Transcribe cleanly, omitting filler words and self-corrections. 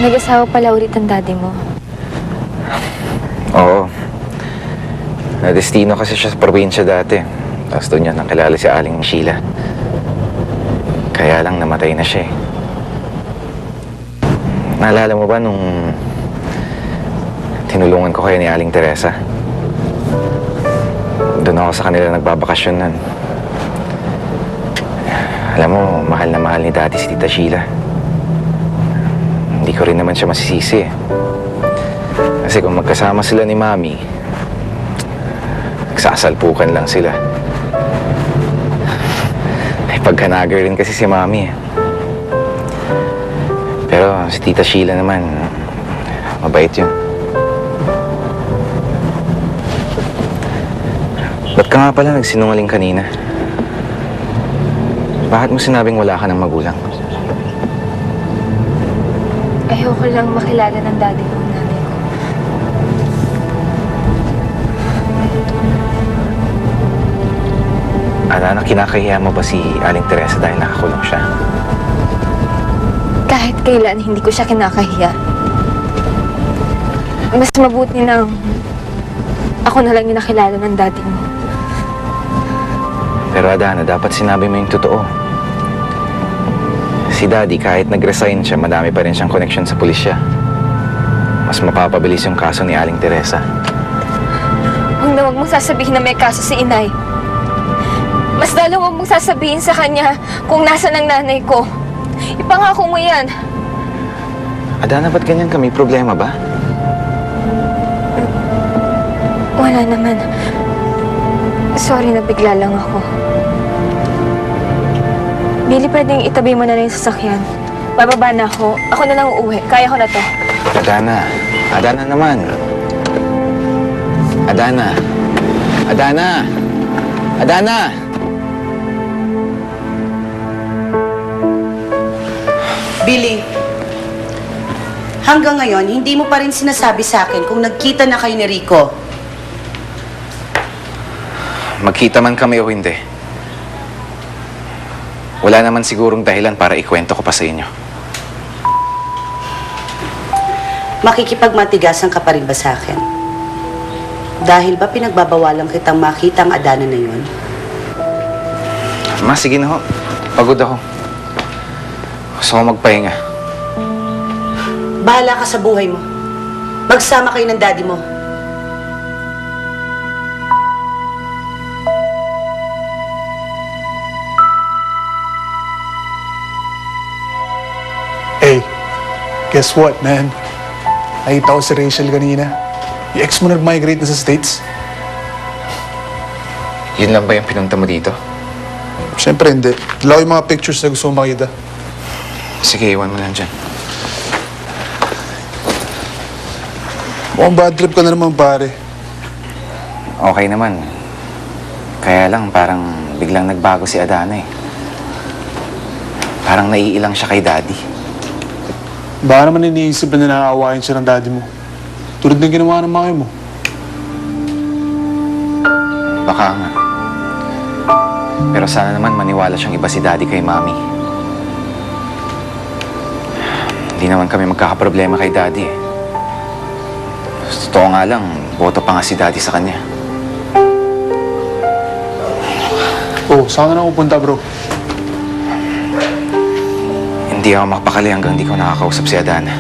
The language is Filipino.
Nag-asawa pala ulit ang daddy mo. Oo. Nadestino kasi siya sa probinsya dati. Tapos doon niya nakilala si Aling Sheila. Kaya lang namatay na siya eh. Naalala mo ba nung tinulungan ko kayo ni Aling Teresa? Doon ako sa kanila nagbabakasyon nun. Alam mo, mahal na mahal ni Daddy si Tita Sheila. Hindi ko rin naman siya masisisi eh. Kasi kung magkasama sila ni Mami, nagsasalpukan lang sila. Ay, pagkanager rin kasi si Mami eh. Pero si Tita Sheila naman, mabait yun. Ba't ka nga pala nagsinungaling kanina? Bakit mo sinabing wala ka ng magulang? Ayoko lang makilala ng daddy mo, nanay ko. Ana, kinakahiya mo ba si Aling Teresa dahil nakakulong siya? Kahit kailan, hindi ko siya kinakahiya. Mas mabuti nang ako na lang yung nakilala ng daddy mo. Pero Adana, dapat sinabi mo yung totoo. Si Daddy, kahit nag-resign siya, madami pa rin siyang connection sa pulisya. Mas mapapabilis yung kaso ni Aling Teresa. Huwag na huwag mong sasabihin na may kaso si inay. Mas lalo huwag mong sasabihin sa kanya kung nasan ang nanay ko. Ipangako mo yan. Adana, ba't ganyan ka? May problema ba? Wala naman. Sorry na bigla lang ako. Billy, pwedeng itabi mo na lang yung sasakyan. Bababa na ako. Ako na lang uuwi. Kaya ko na to. Adana. Adana naman. Adana. Adana. Adana! Billy, hanggang ngayon, hindi mo pa rin sinasabi sa akin kung nagkita na kayo ni Rico. Magkita man kami o hindi, wala naman sigurong dahilan para ikwento ko pa sa inyo. Makikipagmatigasan ka pa rin ba sa akin? Dahil ba pinagbabawalan kitang makita ang Adana na yun? Ma, sige na ho. Pagod ako. Gusto ko magpahinga. Bahala ka sa buhay mo. Magsama kayo ng daddy mo. Hey, guess what, man? Nakita ko si Rachel kanina. Yung ex mo nag-migrate na sa States. Yun lang ba yung pinunta mo dito? Siyempre hindi. Dalaw yung mga pictures na gusto mo makita. Sige, iwan mo lang dyan. Mukhang bad trip ka na naman, pare. Okay naman. Kaya lang, parang biglang nagbago si Adana eh. Parang naiilang siya kay Daddy. Baka naman iniisip na nakaawain siya ng daddy mo. Tulad ng ginawa ng mami mo. Baka nga. Pero sana naman maniwala siyang iba si Daddy kay Mami. Hindi naman kami magkakaproblema kay Daddy eh. Totoo nga lang, boto pa nga si Daddy sa kanya. Oh, saan ka na pupunta, bro? Hindi ako makapakali hanggang di ko nakakausap si Adana.